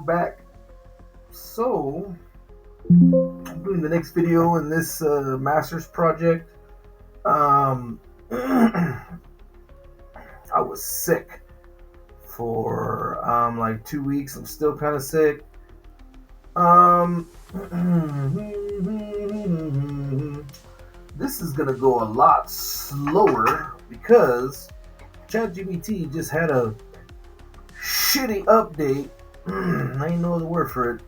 back. So, I'm doing the next video in this master's project. I was sick for like 2 weeks. I'm still kind of sick. This is gonna go a lot slower because ChatGPT just had a shitty update. I ain't know the word for it.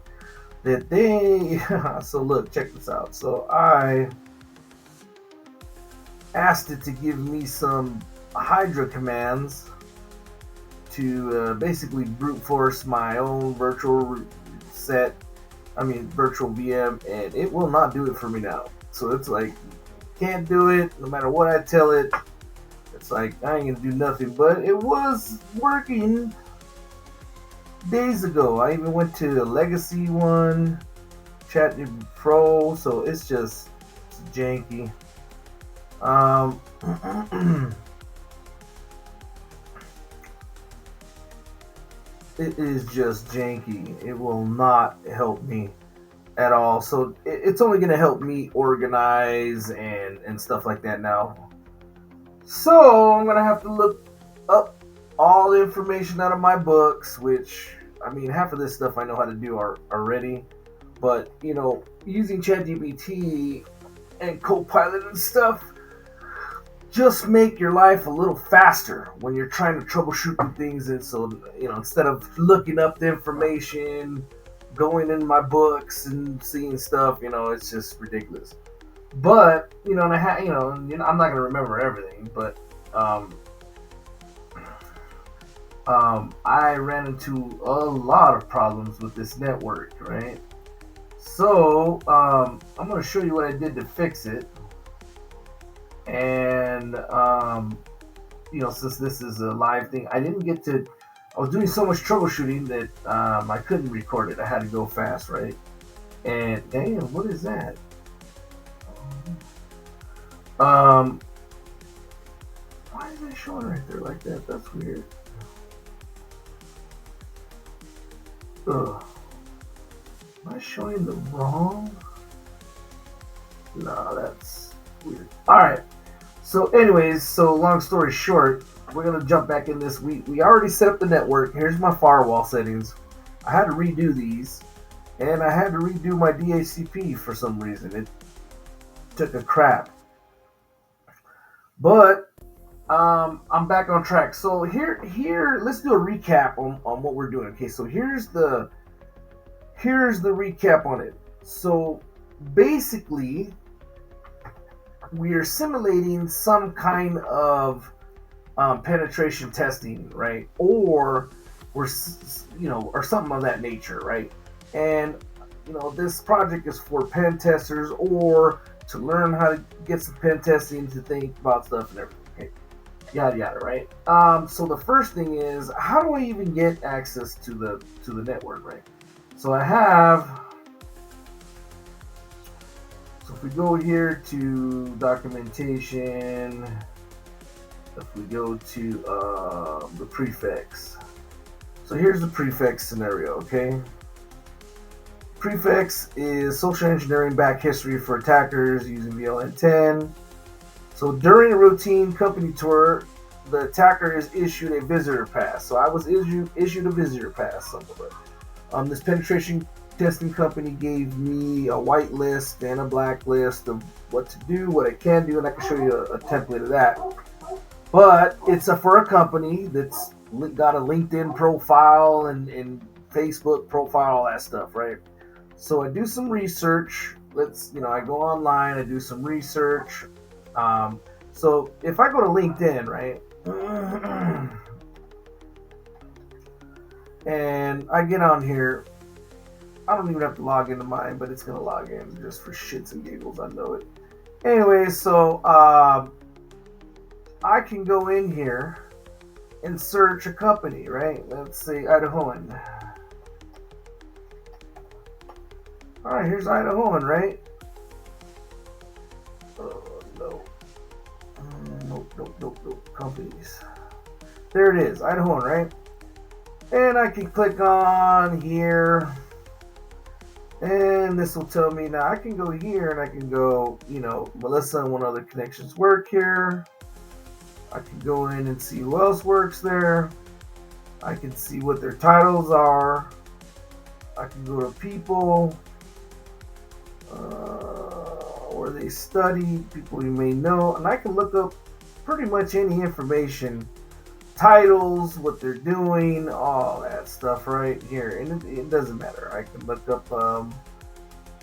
That they so look, check this out. So I asked it to give me some Hydra commands to basically brute force my own virtual virtual VM, and it will not do it for me now. So it's like, can't do it no matter what I tell it. It's like, I ain't gonna do nothing, but it was working days ago. I even went to the legacy one, ChatGPT Pro, so it's janky. It is just janky. It will not help me at all. So it's only going to help me organize and stuff like that now. So I'm going to have to look up all the information out of my books, which, half of this stuff I know how to do already. But, using ChatGPT and Copilot and stuff just make your life a little faster when you're trying to troubleshoot things. And so, instead of looking up the information, going in my books and seeing stuff, it's just ridiculous. But, I'm not going to remember everything, but I ran into a lot of problems with this network, right? So, I'm going to show you what I did to fix it. And, since this is a live thing, I was doing so much troubleshooting that I couldn't record it. I had to go fast, right? And, damn, what is that? Why is that showing right there like that? That's weird. Ugh. Am I showing the wrong? No, that's weird. Alright. So anyways, long story short, we're going to jump back in this. We already set up the network. Here's my firewall settings. I had to redo these. And I had to redo my DHCP for some reason. It took a crap. But I'm back on track. So here let's do a recap on what we're doing. Okay, so here's the recap on it. So basically, we are simulating some kind of penetration testing, right? Or or something of that nature, right? And this project is for pen testers or to learn how to get some pen testing, to think about stuff and everything. Okay, yada yada, right? So the first thing is, how do I even get access to the network, right? So if we go here to documentation, if we go to the prefix, so here's the prefix scenario, okay? Prefix is social engineering back history for attackers using VLN-10. So during a routine company tour, the attacker is issued a visitor pass. So I was issued a visitor pass somewhere. This penetration testing company gave me a white list and a black list of what to do, what I can do, and I can show you a template of that. But it's for a company that's got a LinkedIn profile and Facebook profile, all that stuff, right? So I do some research. I go online, I do some research. So if I go to LinkedIn, right, and I get on here, I don't even have to log into mine, but it's gonna log in just for shits and giggles. I know it. Anyway, so I can go in here and search a company, right? Let's say Idahoan. All right, here's Idahoan, right? Oh, no. Nope. Companies. There it is, Idahoan, right? And I can click on here, and this will tell me now I can go here and I can go, Melissa and one other connections work here. I can go in and see who else works there. I can see what their titles are. I can go to people, where they study, people you may know, and I can look up pretty much any information, titles, what they're doing, all that stuff right here. And it doesn't matter. I can look up, um,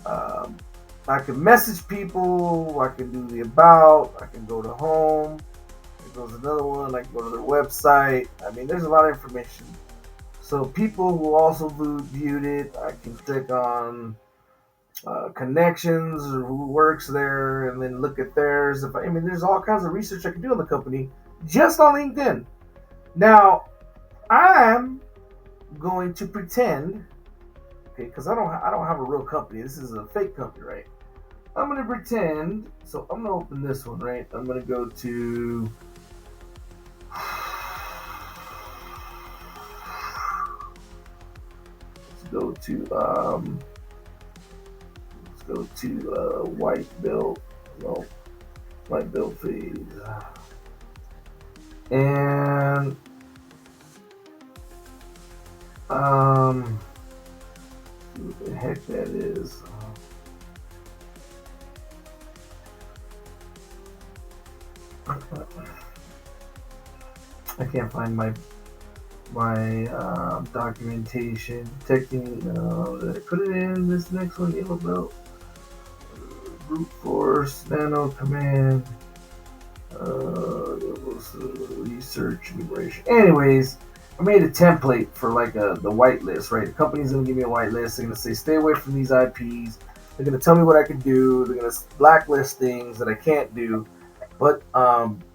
I can message people, I can do the about, I can go to home. There's another one, I can go to their website. I mean, there's a lot of information. So people who also viewed it, I can click on connections or who works there, and then look at theirs. I mean, there's all kinds of research I can do on the company just on LinkedIn. Now, I'm going to pretend, okay, because I don't have a real company. This is a fake company, right? I'm going to pretend. So I'm going to open this one, right? I'm going to go to. Let's go to white belt. No, white belt phase. And what the heck that is. I can't find my documentation. Technique. Did I put it in this next one? Yellow belt. Brute force. Nano command. Research enumeration. Anyways, I made a template for like the whitelist, right? The company's gonna give me a whitelist. They're gonna say stay away from these IPs. They're gonna tell me what I can do. They're gonna blacklist things that I can't do. But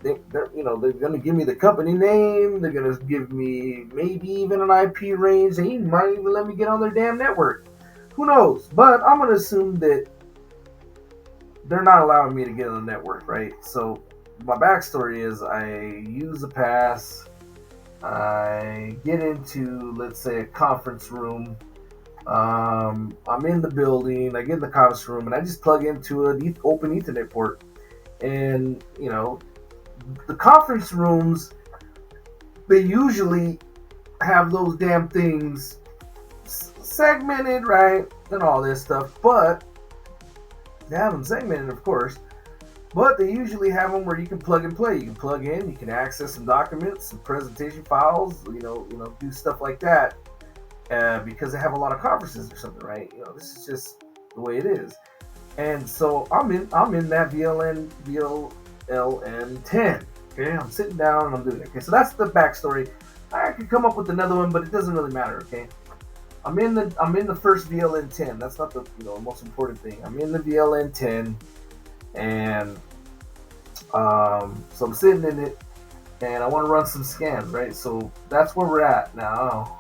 they're gonna give me the company name. They're gonna give me maybe even an IP range. They might even let me get on their damn network. Who knows? But I'm gonna assume that they're not allowing me to get on the network, right? So my backstory is I use a pass. I get into, let's say, a conference room. I'm in the building. I get in the conference room and I just plug into an open Ethernet port. And the conference rooms, they usually have those damn things segmented, right, and all this stuff. But they have them segmented, of course. But they usually have them where you can plug and play. You can plug in, you can access some documents, some presentation files, do stuff like that. Because they have a lot of conferences or something, right? This is just the way it is. And so I'm in that VLN10. Okay, I'm sitting down and I'm doing it. Okay, so that's the backstory. I could come up with another one, but it doesn't really matter. Okay, I'm in the first VLN10. That's not the most important thing. I'm in the VLN10, and so I'm sitting in it, and I want to run some scans, right? So that's where we're at now.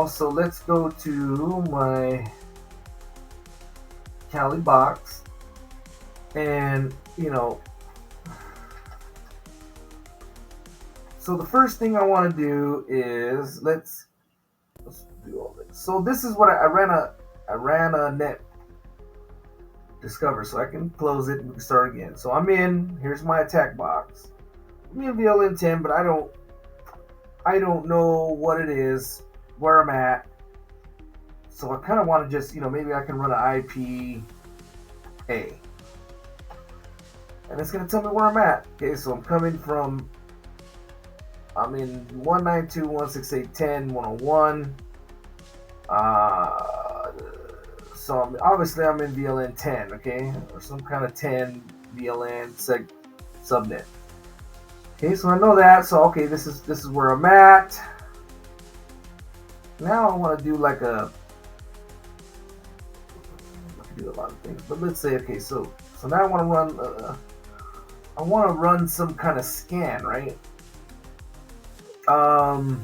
So let's go to my Kali box, and so the first thing I want to do is let's do all this. So this is what I ran a net discover, so I can close it and we can start again. So I'm in. Here's my attack box. I'm in VLN10, but I don't know what it is, where I'm at. So I kind of want to just, maybe I can run an IP A. And it's going to tell me where I'm at. Okay, so I'm in 192.168.10.101. So I'm in VLN 10, okay? Or some kind of 10 VLN subnet. Okay, so I know that. So okay, this is where I'm at. Now I want to do I can do a lot of things, but let's say so now I want to run some kind of scan, right? Let's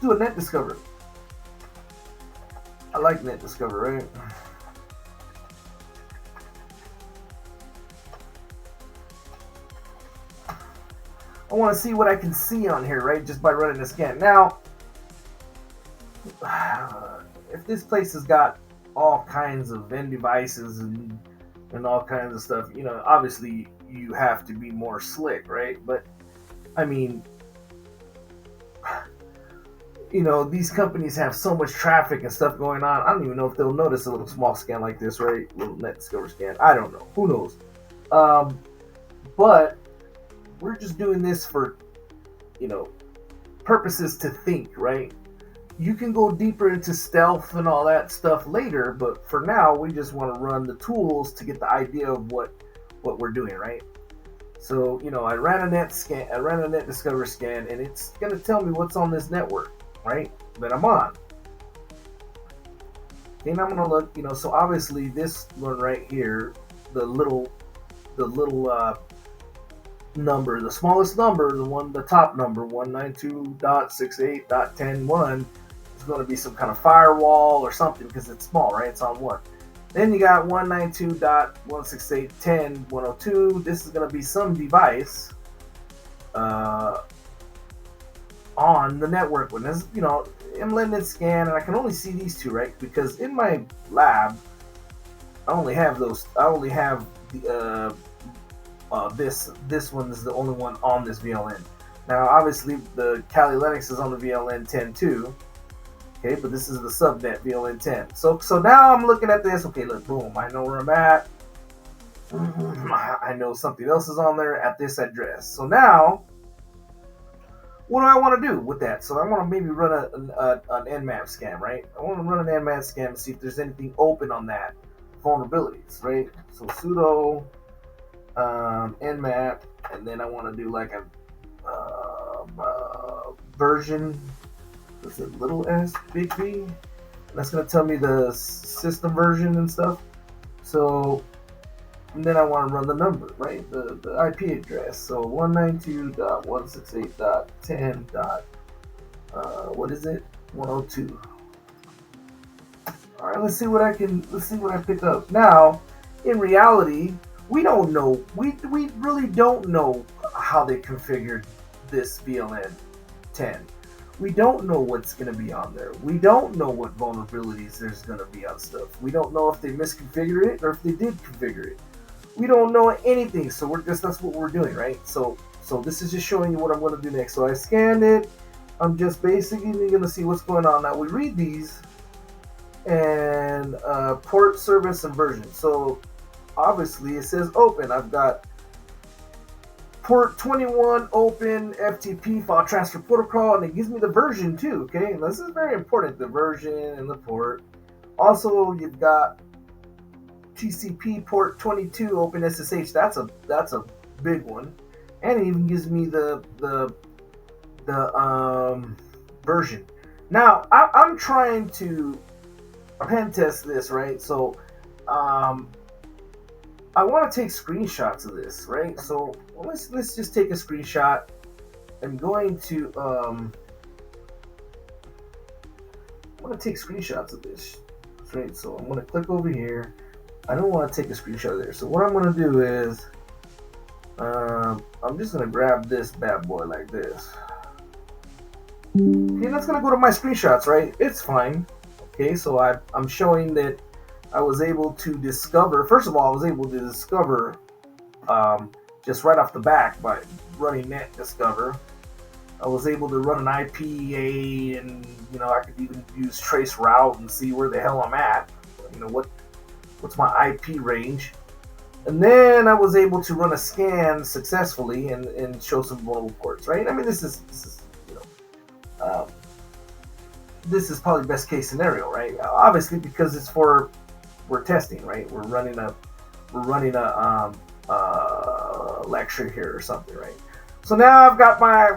do a net discovery. I like net discovery, right? I want to see what I can see on here, right? Just by running the scan. Now, if this place has got all kinds of end devices and all kinds of stuff, obviously you have to be more slick, right? But I mean, these companies have so much traffic and stuff going on. I don't even know if they'll notice a little small scan like this, right? Little Net Discover scan. I don't know. Who knows? But we're just doing this for, purposes to think, right? You can go deeper into stealth and all that stuff later, but for now, we just want to run the tools to get the idea of what we're doing, right? So, I ran a Net Discover scan, and it's going to tell me what's on this network, right? That I'm on. Then I'm going to look, so obviously this one right here, the little number, the smallest number, the top number, 192.68.10.1, is going to be some kind of firewall or something because it's small, right? It's on one. Then you got 192.168.10.102. This is going to be some device on the network. When this, I'm letting it scan, and I can only see these two, right? Because in my lab, I only have those. I only have the this one is the only one on this VLN. Now, obviously, the Kali Linux is on the VLN 10 too. Okay, but this is the subnet VLN 10. So now I'm looking at this. Okay, look, boom. I know where I'm at. I know something else is on there at this address. So now, what do I want to do with that? So I want to maybe run an Nmap scan, right? I want to run an Nmap scan and see if there's anything open on that vulnerabilities, right? So sudo Nmap, and then I want to do like a version. Is it little s, big B? That's going to tell me the system version and stuff. So, and then I want to run the number, right? The IP address. So 192.168.10. What is it? 102. All right, let's see what I pick up. Now, in reality, we don't know. We really don't know how they configured this VLN 10. We don't know what's going to be on there. We don't know what vulnerabilities there's going to be on stuff. We don't know if they misconfigured it or if they did configure it. We don't know anything, so that's what we're doing, right? So this is just showing you what I'm going to do next. So I scanned it. I'm just basically going to see what's going on. Now we read these and port, service, and version. So obviously it says open. I've got port 21 open FTP file transfer protocol, and it gives me the version too. Okay, and this is very important, the version and the port. Also, you've got TCP port 22 open SSH. That's a big one, and it even gives me the version. Now I'm trying to pen test this, right? So I want to take screenshots of this, right? So let's just take a screenshot. I'm going to take screenshots of this, right? So I'm going to click over here. I don't want to take a screenshot of there. So what I'm going to do is I'm just going to grab this bad boy like this. Okay, that's going to go to my screenshots, right? It's fine. Okay, so I'm showing that I was able to discover, first of all, I was able to discover just right off the bat by running Net Discover. I was able to run an IPA, and I could even use trace route and see where the hell I'm at. What's my IP range, and then I was able to run a scan successfully and show some vulnerable ports. Right? I mean, this is probably best case scenario, right? Obviously, because it's we're testing, right? We're running a lecture here or something, right? So now I've got my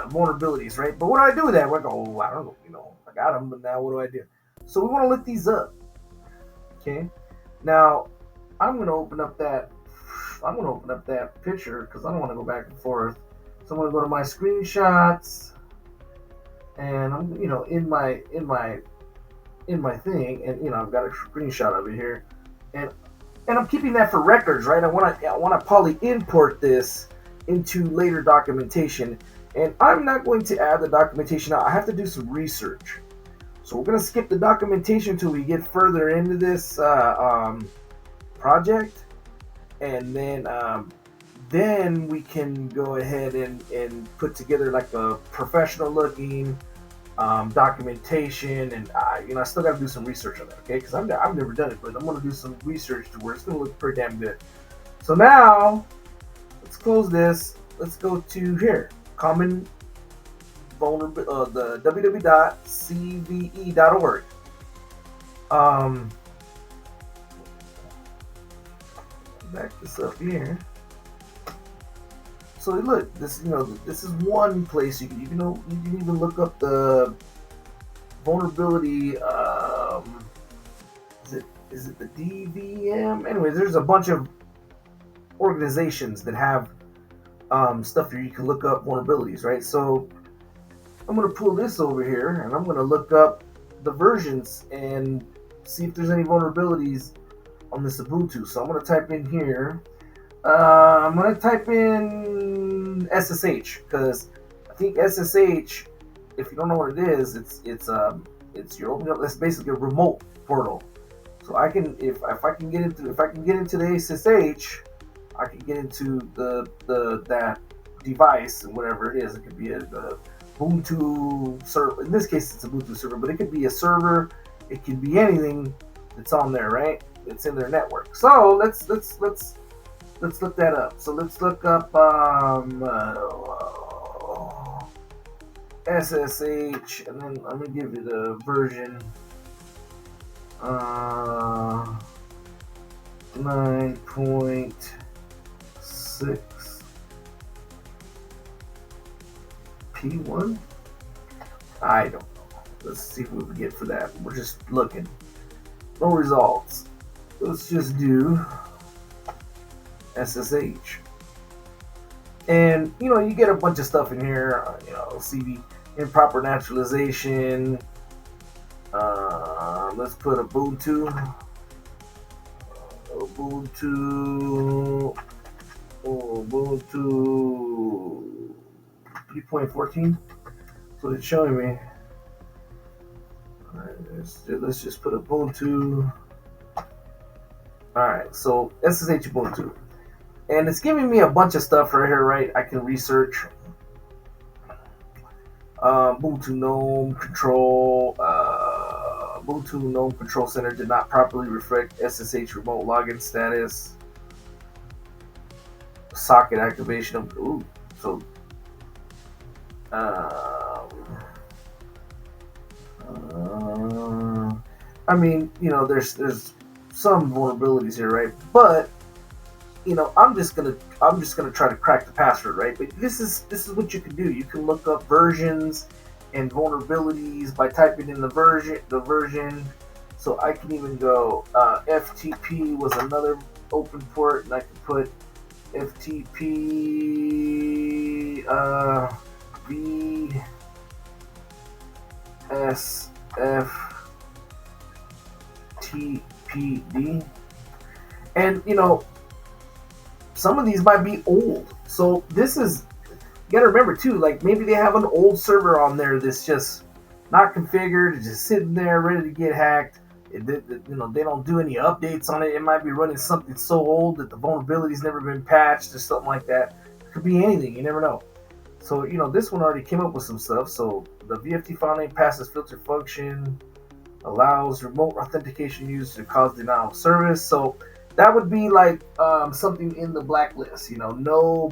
vulnerabilities, right? But what do I do with that? I go, I don't know, I got them, but now what do I do? So we want to look these up. Okay. Now I'm gonna open up that picture because I don't want to go back and forth. So I'm gonna go to my screenshots, and I'm in my thing, and I've got a screenshot of it here, and and I'm keeping that for records, right? I want to poly import this into later documentation, and I'm not going to add the documentation now. I have to do some research, so we're going to skip the documentation until we get further into this project, and then we can go ahead and put together like a professional looking documentation, and I still got to do some research on that, okay? Because I've never done it, but I'm going to do some research to where it's going to look pretty damn good. So now let's close this. Let's go to here, common vulnerability, the www.cve.org. Back this up here. So look, this this is one place you can even look up the vulnerability. Is it the DVM? Anyways, there's a bunch of organizations that have stuff here you can look up vulnerabilities, right? So I'm gonna pull this over here and I'm gonna look up the versions and see if there's any vulnerabilities on this Ubuntu. So I'm gonna type in here. I'm gonna type in SSH because I think SSH, if you don't know what it is, it's you're opening up. That's basically a remote portal. So I can if I can get into the SSH, I can get into the that device, whatever it is. It could be a Ubuntu server. In this case, it's a Ubuntu server, but it could be a server. It could be anything that's on there, right? It's in their network. So let's look that up. So let's look up SSH, and then let me give you the version 9.6 P1. I don't know. Let's see what we get for that. We're just looking. No results. Let's just do SSH. And you get a bunch of stuff in here. CV, improper naturalization. Let's put Ubuntu 3.14. So it's showing me. Alright, let's just put Ubuntu. Alright, so SSH Ubuntu. And it's giving me a bunch of stuff right here, right? I can research. Ubuntu GNOME control. Ubuntu GNOME Control Center did not properly reflect SSH remote login status. Socket activation of. Ooh, so. I mean, there's some vulnerabilities here, right? But I'm just gonna try to crack the password, right? But this is what you can do. You can look up versions and vulnerabilities by typing in the version. So I can even go FTP was another open port, and I can put FTP VSFTPD, and some of these might be old. So this is, you gotta remember too, like maybe they have an old server on there that's just not configured, it's just sitting there ready to get hacked. They don't do any updates on it. It might be running something so old that the vulnerability's never been patched or something like that. It could be anything, you never know. So this one already came up with some stuff. So the VFT file name passes filter function, allows remote authentication used to cause denial of service. So that would be like something in the blacklist, no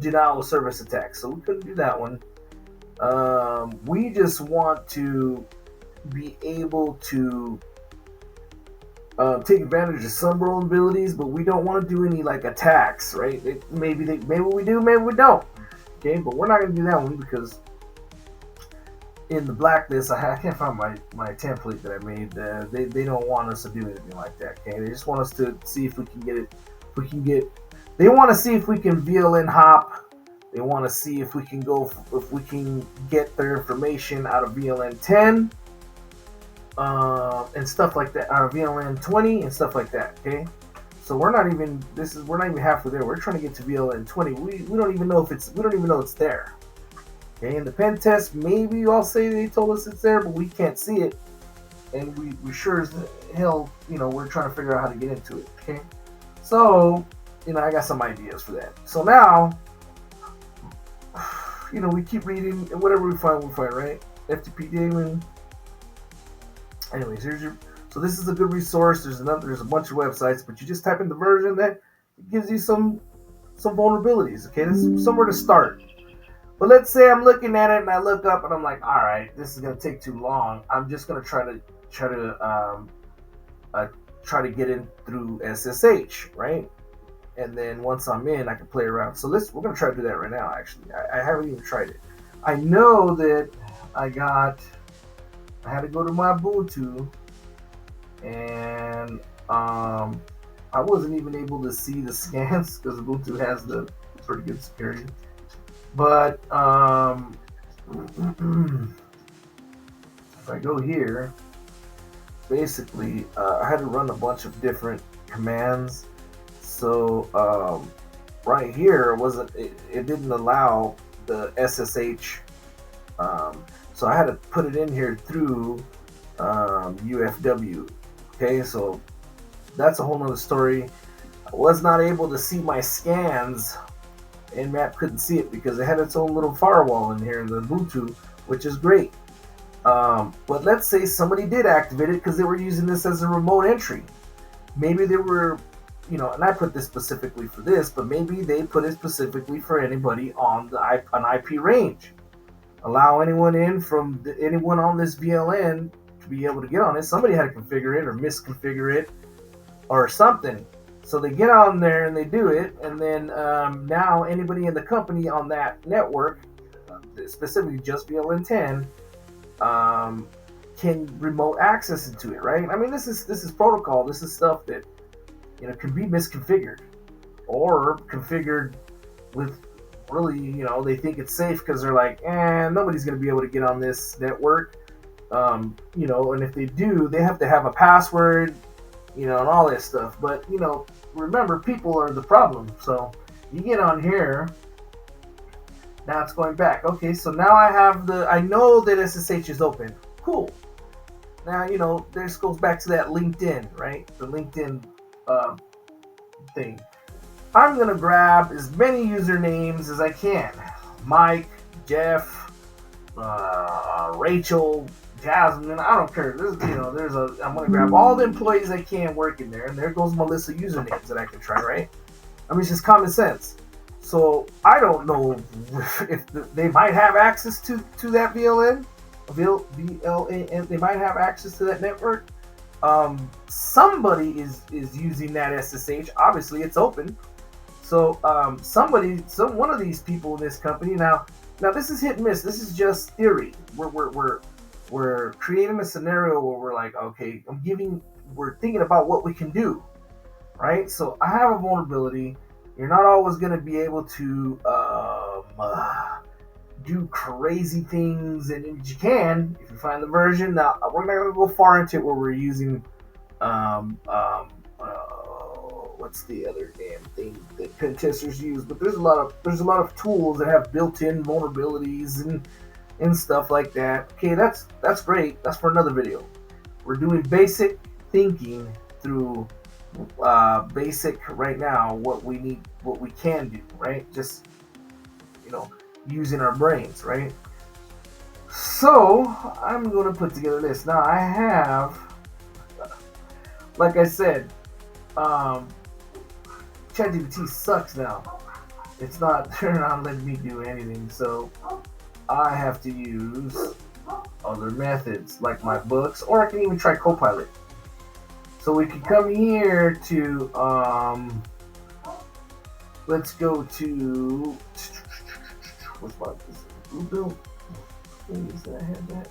denial of service attacks. So we couldn't do that one. We just want to be able to take advantage of some vulnerabilities, but we don't want to do any like attacks, right? Maybe we do, maybe we don't. Okay, but we're not going to do that one because in the blacklist, I can't find my template that I made. They don't want us to do anything like that. Okay, they just want us to see if we can get it. They want to see if we can VLN hop. They want to see if we can get their information out of VLN 10 and stuff like that, out of VLN 20 and stuff like that. Okay, So we're not even halfway there. We're trying to get to VLN 20. We don't even know it's there. Okay, in the pen test, maybe I'll say they told us it's there, but we can't see it, and we sure as hell, we're trying to figure out how to get into it. Okay, so I got some ideas for that. So now, we keep reading, and whatever we find, right? FTP Daemon. Anyways, so this is a good resource. There's a bunch of websites, but you just type in the version that gives you some vulnerabilities. Okay, this is somewhere to start. But let's say I'm looking at it and I look up and I'm like, all right, this is gonna take too long. I'm just gonna try to get in through SSH, right? And then once I'm in, I can play around. So we're gonna try to do that right now. Actually, I haven't even tried it. I know that I had to go to my Ubuntu, and I wasn't even able to see the scans because Ubuntu has the pretty good security. But if I go here, basically I had to run a bunch of different commands. So right here it didn't allow the SSH. So I had to put it in here through UFW. Okay, so that's a whole nother story. I was not able to see my scans, and Nmap couldn't see it because it had its own little firewall in here in the Ubuntu, which is great. But let's say somebody did activate it because they were using this as a remote entry. Maybe they were, and I put this specifically for this, but maybe they put it specifically for anybody on an IP range. Allow anyone in from anyone on this VLN to be able to get on it. Somebody had to configure it or misconfigure it or something. So they get on there and they do it, and then now anybody in the company on that network, specifically just VLN 10, can remote access into it, right? I mean, this is protocol. This is stuff that can be misconfigured or configured with really, they think it's safe because they're like, nobody's going to be able to get on this network, and if they do, they have to have a password, and all this stuff. But remember, people are the problem. So you get on here. Now it's going back. Okay, so now I know that SSH is open. Cool. Now, this goes back to that LinkedIn, right? The LinkedIn thing. I'm going to grab as many usernames as I can. Mike, Jeff, Rachel, Jasmine, I don't care. I'm going to grab all the employees I can working there, and there goes my list of usernames that I can try, right? I mean, it's just common sense. So I don't know if they might have access to that VLAN. They might have access to that network. Somebody is using that SSH. Obviously, it's open. So one of these people in this company now this is hit and miss. This is just theory. We're creating a scenario where we're like, okay, we're thinking about what we can do, right? So I have a vulnerability. You're not always going to be able to do crazy things, and you can if you find the version. Now we're not going to go far into it where we're using what's the other damn thing that pen testers use? But there's a lot of tools that have built-in vulnerabilities and stuff like that. Okay, that's great. That's for another video. We're doing basic thinking through basic right now. What we can do, right? Just using our brains, right? So I'm going to put together this. Now I have, like I said, ChatGPT sucks now. They're not letting me do anything, so I have to use other methods like my books, or I can even try Copilot. So we can come here to let's go to what's my blue bill? Please, did I have that?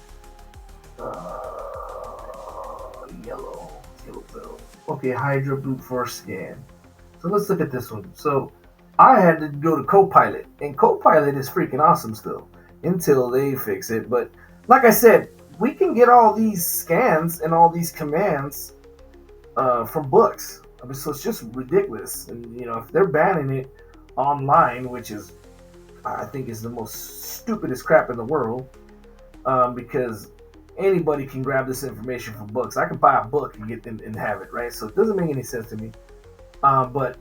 Yellow bill. Okay, Hydra brute force scan. So let's look at this one. So I had to go to Copilot, and Copilot is freaking awesome still until they fix it. But like I said, we can get all these scans and all these commands from books. I mean, so it's just ridiculous. And if they're banning it online, which is I think is the most stupidest crap in the world, because anybody can grab this information from books. I can buy a book and get and have it, right? So it doesn't make any sense to me. But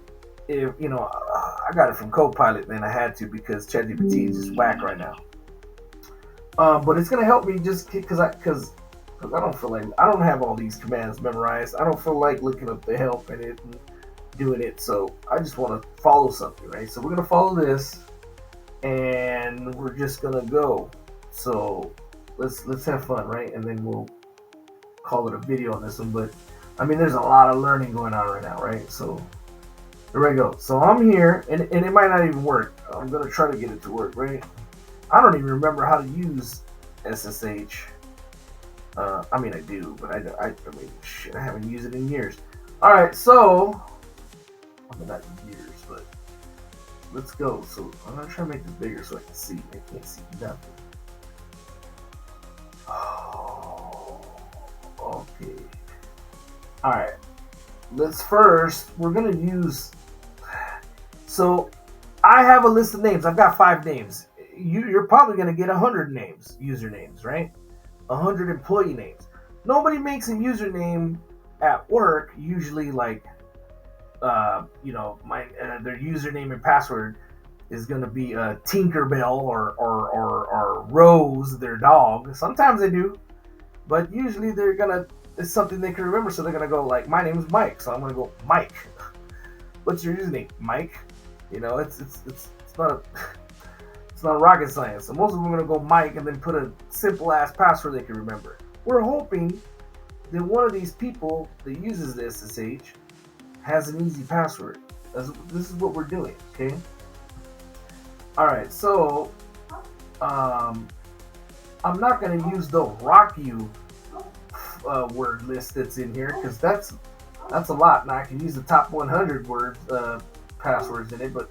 if I got it from Copilot, man, I had to because ChatGPT is just whack right now. But it's gonna help me just because I don't feel like I don't have all these commands memorized. I don't feel like looking up the help in it and doing it. So I just want to follow something, right? So we're gonna follow this, and we're just gonna go. So let's have fun, right? And then we'll call it a video on this one. But I mean, there's a lot of learning going on right now, right? So here we go. So I'm here, and it might not even work. I'm gonna try to get it to work, right? I don't even remember how to use SSH. I mean, I do, but I mean, shit, I haven't used it in years. All right, so I mean, not years, but let's go. So I'm gonna try to make this bigger so I can see. I can't see nothing. Oh, okay. All right. We're gonna use. So I have a list of names. I've got 5 names. You're probably gonna get 100 names, usernames, right? 100 employee names. Nobody makes a username at work usually like their username and password is going to be Tinkerbell or Rose, their dog. Sometimes they do, but usually it's something they can remember. So they're gonna go like, my name is Mike, so I'm gonna go Mike. What's your username, Mike? It's not a it's not rocket science. So most of them are gonna go Mike and then put a simple ass password they can remember. We're hoping that one of these people that uses the SSH has an easy password. This is what we're doing, okay? All right, so I'm not going to use the rock you word list that's in here because that's a lot. Now I can use the top 100 words passwords in it, but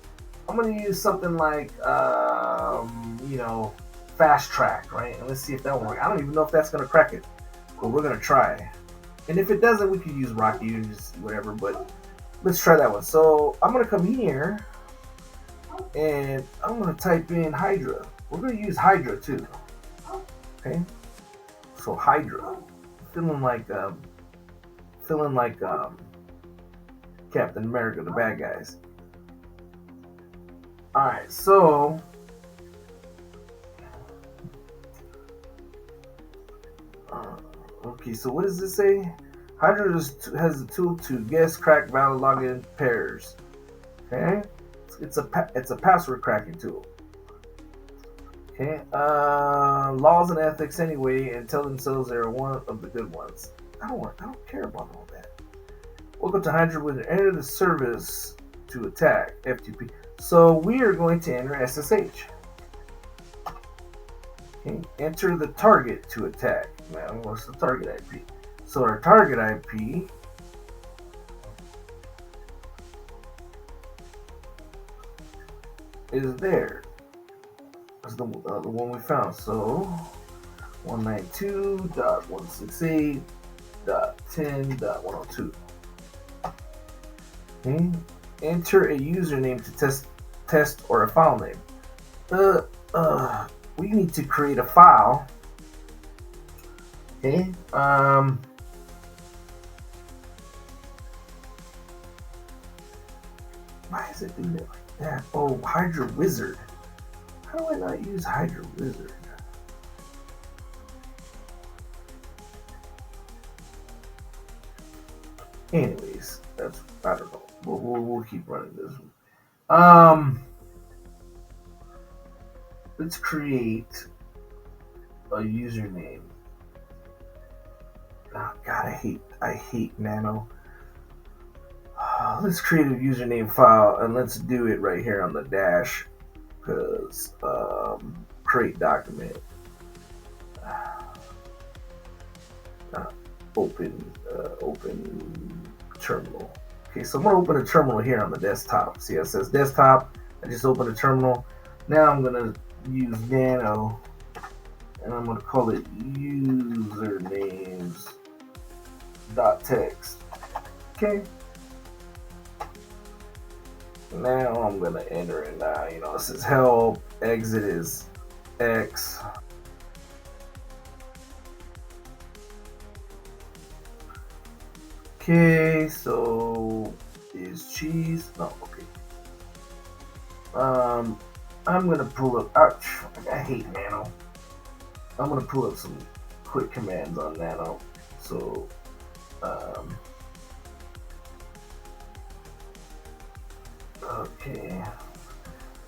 I'm going to use something like fast track, right? And let's see if that will work. I don't even know if that's going to crack it, but we're going to try. And if it doesn't, we could use rock you and just whatever. But let's try that one. So I'm going to come here and I'm going to type in Hydra. We're going to use Hydra too. Okay. So Hydra. Feeling like Captain America, the bad guys. All right. So okay. So what does this say? Hydra has the tool to guess, crack, valid login pairs. Okay. It's a password cracking tool. Okay. Laws and ethics anyway, and tell themselves they're one of the good ones. I don't care about all that. Welcome to Hydra with enter the service to attack FTP. So we are going to enter SSH. Okay. Enter the target to attack. Now what's the target IP? So our target IP is there. That's the one we found. So 192.168.10.102. Okay. Enter a username to test or a file name. We need to create a file. Okay. Why is it doing it like that? Oh, Hydra Wizard. How do I not use Hydra Wizard? Anyways, I don't know. We'll keep running this one. Let's create a username. Oh God, I hate Nano. Let's create a username file and let's do it right here on the dash. Because create document. Open terminal. Okay, so I'm gonna open a terminal here on the desktop. See, it says desktop. I just opened a terminal. Now I'm gonna use Nano, and I'm gonna call it usernames.txt. Okay. Now I'm gonna enter in. It says help. Exit is X. Okay, so is cheese? No, okay. I'm gonna pull up. Ouch! I hate Nano. I'm gonna pull up some quick commands on Nano. So, okay.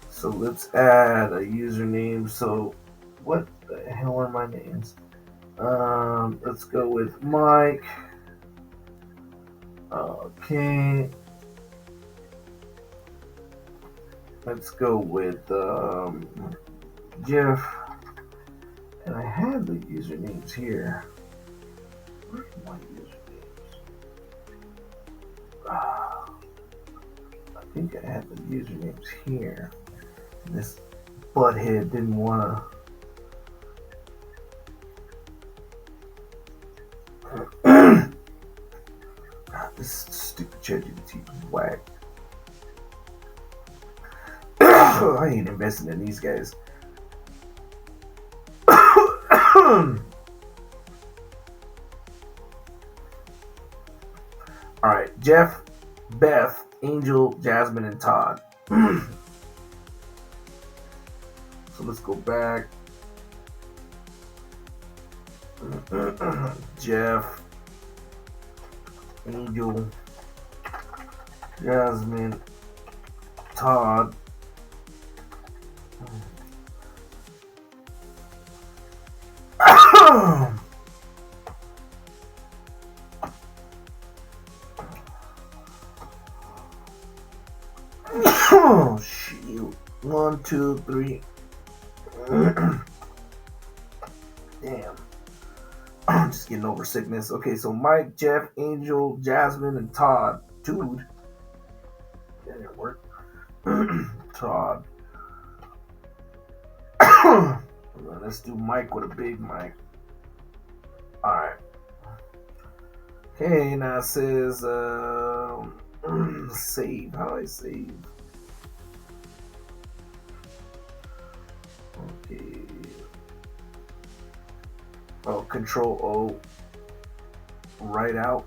So let's add a username. So, what the hell are my names? Let's go with Mike. Okay. Let's go with Jeff. And I had the usernames here. Where's my usernames? I think I had the usernames here. This butthead didn't want to. This stupid ChatGPT is whack. I ain't investing in these guys. Alright, Jeff, Beth, Angel, Jasmine, and Todd. So let's go back. Jeff, Angel, Jasmine, Todd. Oh shoot. 1, 2, 3. Damn. I'm just getting over sickness. Okay, so Mike, Jeff, Angel, Jasmine, and Todd. Dude. That didn't work. Todd. Let's do Mike with a big mic. Alright. Okay, now it says save. How do I save? Okay. Oh, Control O. Write out.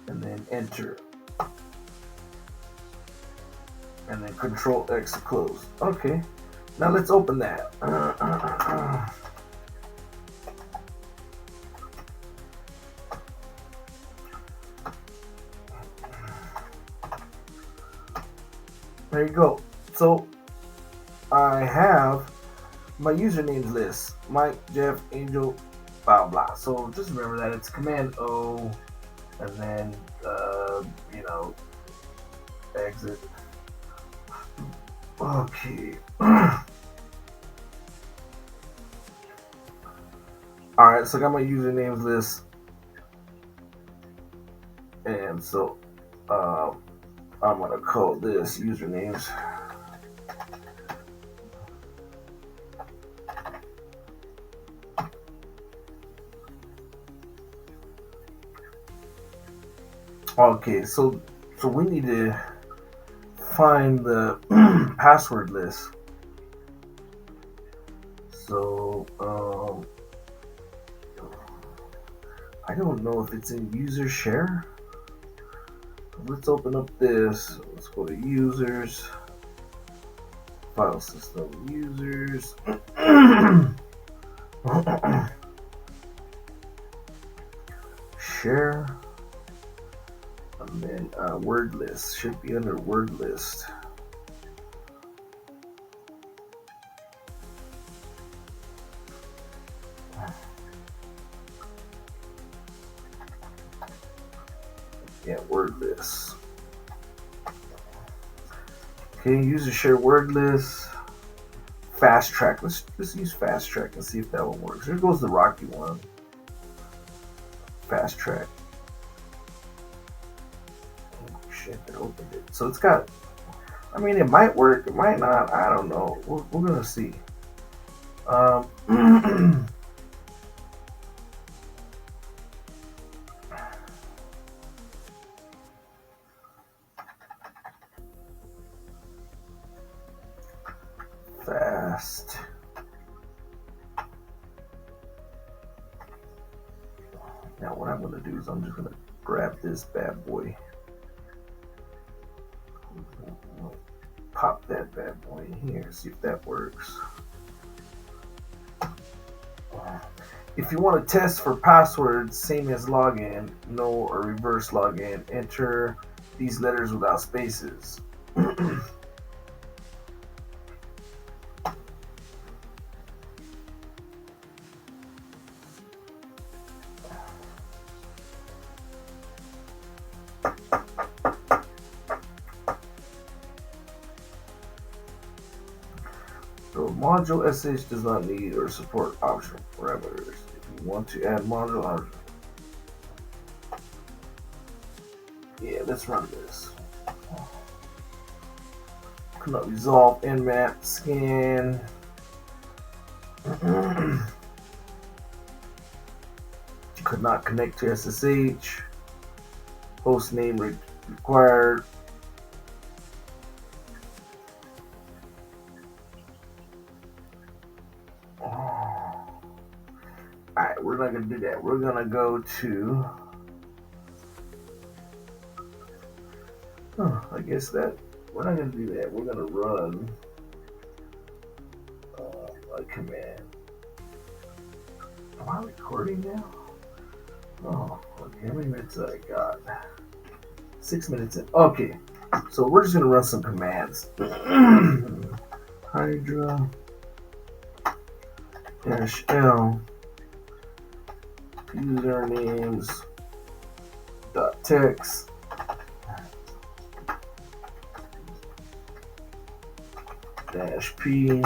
And then enter. And then Control X to close. Okay. Now let's open that. There you go. So I have my usernames list. Mike, Jeff, Angel, blah blah. So just remember that it's Command O, and then exit. Okay. Alright, so I got my usernames list. And so I'm gonna call this usernames. Okay, so we need to find the password list. So I don't know if it's in user share. Let's open up this. Let's go to users, file system users. Share. And then word list should be under word list. Yeah, word list. Okay, user share word list. Fast track. Let's use fast track and see if that one works. Here goes the Rocky one. Fast track. Oh shit, that opened it. So it's got. I mean, it might work. It might not. I don't know. We're gonna see. fast. Now what I'm going to do is I'm just going to grab this bad boy. Pop that bad boy in here, see if that works. If you want to test for passwords, same as login, no or reverse login, enter these letters without spaces. So module SH does not need or support optional parameters. If you want to add module option, yeah, let's run this. Cannot resolve nmap scan. Could not connect to SSH. Host name required. Alright, we're not going to do that. We're going to go to... I guess that... We're not going to do that. We're going to run a command. Am I recording now? Oh, okay. How many minutes I got? 6 minutes in. Okay. So we're just going to run some commands. Hydra -L usernames .text -P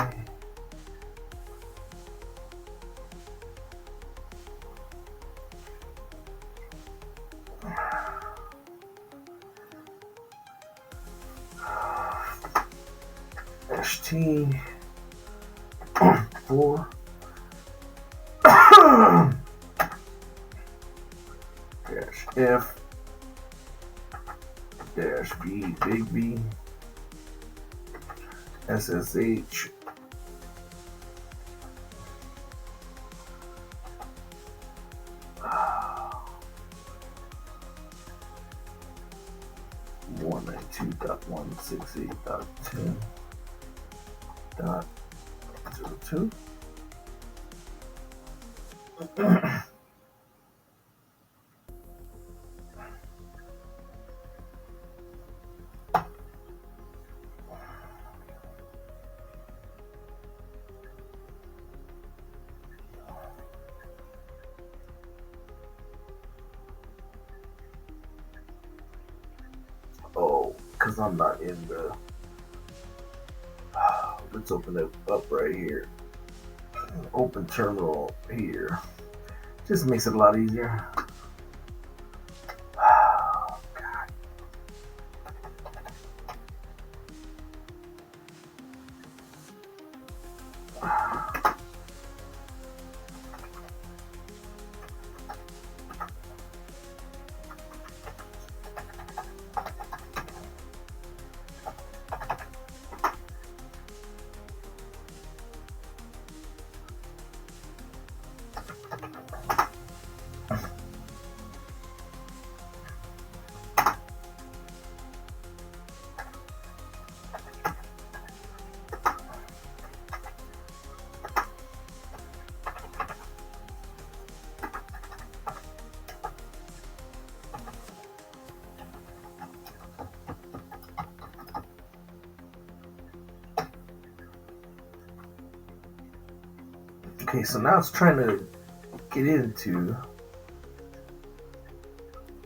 -T 4 -F -B big B SSH .192.168.10.02. Oh, because I'm not in the... Let's open it up right here. Open terminal here. Just makes it a lot easier. Oh, God. Okay, so now it's trying to get into...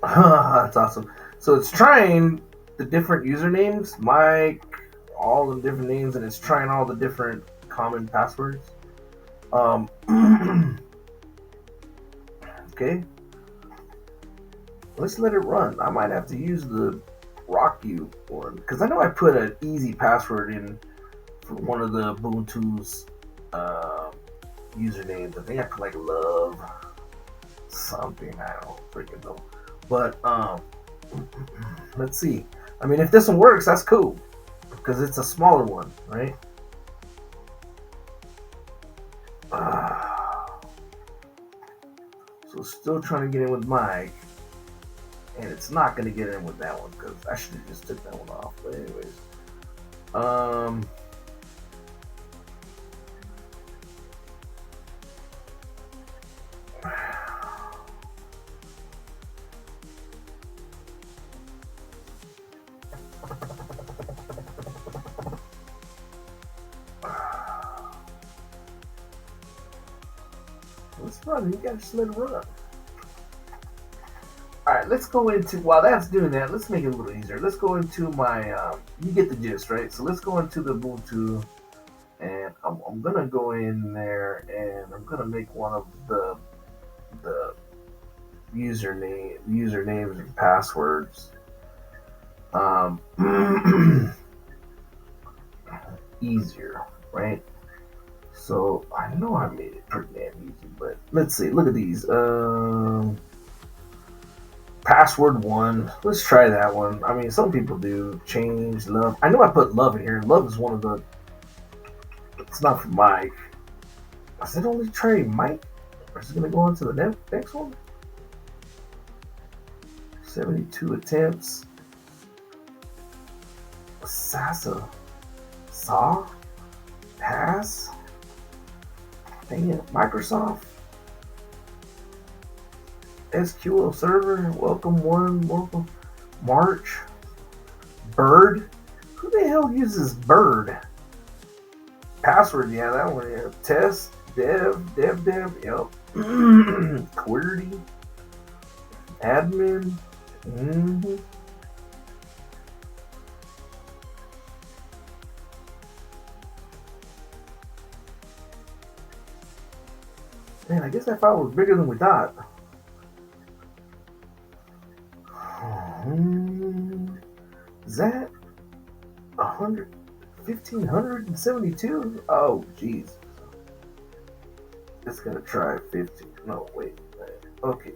That's awesome. So it's trying the different usernames, Mike, all the different names, and it's trying all the different common passwords. Okay. Let's let it run. I might have to use the RockU one, because I know I put an easy password in for one of the Ubuntu's usernames. I think I put like love something. I don't freaking know. But let's see. I mean, if this one works, that's cool, because it's a smaller one, right? still trying to get in with Mike, and it's not going to get in with that one because I should have just took that one off. But anyways, um, let's run. You gotta just let it run. All right, let's go into while that's doing that. Let's make it a little easier. Let's go into my. You get the gist, right? So let's go into the Ubuntu, and I'm gonna go in there, and I'm gonna make one of the usernames and passwords easier, right? So I know I made it pretty damn easy, but let's see. Look at these. Password one. Let's try that one. I mean, some people do change love. I know I put love in here. Love is one of the. It's not for Mike. Is it only try Mike? Or is it gonna go on to the next one? 72 attempts. Sasa. Saw. Pass. Dang it. Microsoft. SQL Server. Welcome one. Welcome. March. Bird. Who the hell uses Bird? Password. Yeah, that one. Yeah. Test. Dev. Yep. QWERTY. Admin. Mm-hmm. Man, I guess that file was bigger than we thought. Is that 1,572? Oh, jeez. It's gonna try 50. No, wait. Okay.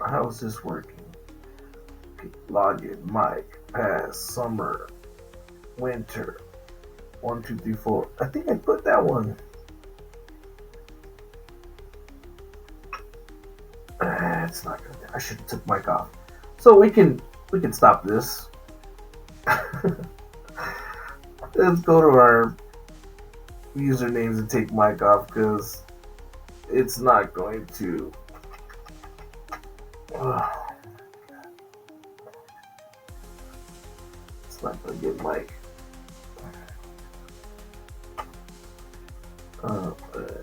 How is this working? Okay, login, Mike, pass, summer, winter, 1, 2, 3, 4. I think I put that one. It's not gonna. I should have took Mike off. So we can stop this. Let's go to our usernames and take Mike off because it's not going to. It's not going to get Mike.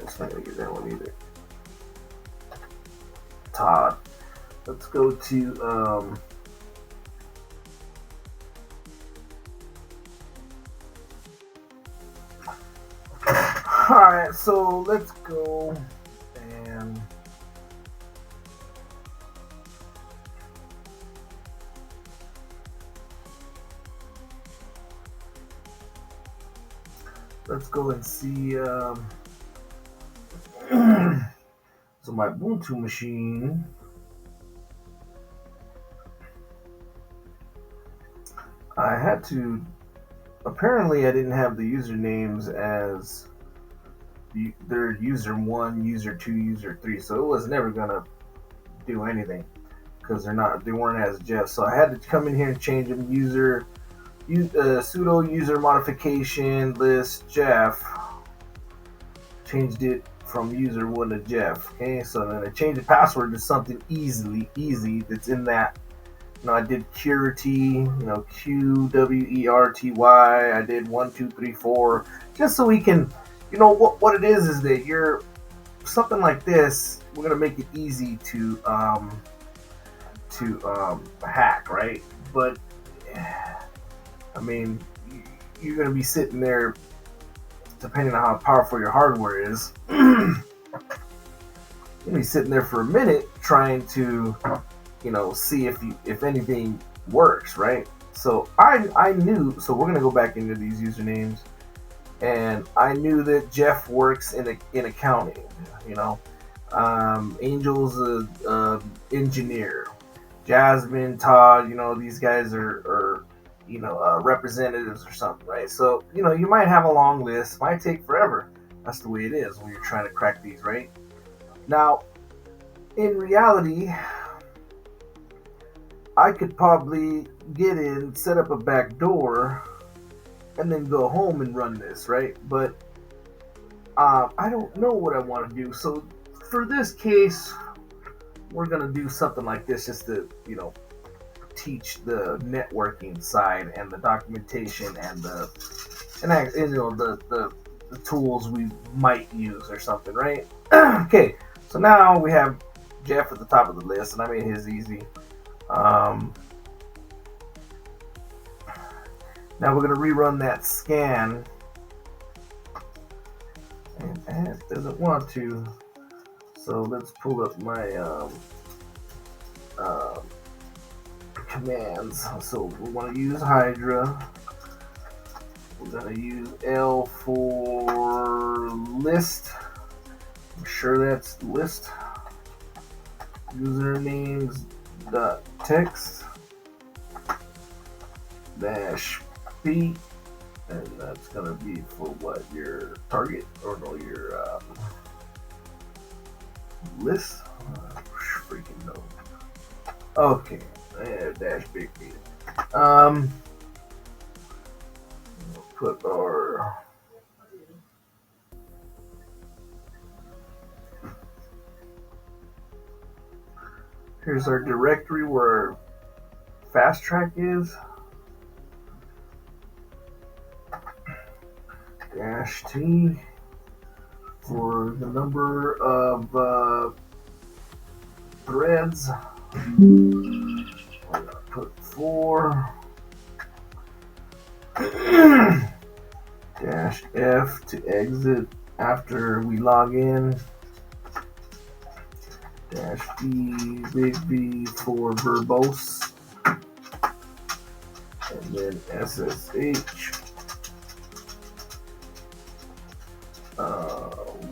It's not going to get that one either. Todd. Let's go to Alright, so let's go and let's go and see so my Ubuntu machine. I had to. Apparently, I didn't have the usernames as their user 1, user 2, user 3, so it was never gonna do anything because they weren't as Jeff. So I had to come in here and change them. Sudo user modification list Jeff. Changed it from user 1 to Jeff. Okay, so then I changed the password to something easy that's in that. I did QWERTY, QWERTY. I did 1, 2, 3, 4, just so we can, what it is that you're something like this. We're gonna make it easy to hack, right? But I mean, you're gonna be sitting there, depending on how powerful your hardware is. You're gonna be sitting there for a minute trying to see if anything works, right? So I knew. So we're gonna go back into these usernames, and I knew that Jeff works in accounting. Angel's a engineer. Jasmine, Todd. These guys are representatives or something, right? So you might have a long list, might take forever. That's the way it is when you're trying to crack these, right? Now, in reality, I could probably get in, set up a back door, and then go home and run this, right? But I don't know what I want to do. So for this case, we're gonna do something like this just to, teach the networking side and the documentation and the tools we might use or something, right? Okay, so now we have Jeff at the top of the list, and I made his easy. Now we're gonna rerun that scan, and it doesn't want to. So let's pull up my commands. So we want to use Hydra. We're gonna use L for list. I'm sure that's list. Usernames dot text dash p, and that's gonna be for what, your target, or no, your list. Freaking no. Okay, dash big B. We'll put our here's our directory where our fast track is. Dash T for the number of threads. I'm gonna put 4. Dash F to exit after we log in. Dash B, big B for verbose. And then SSH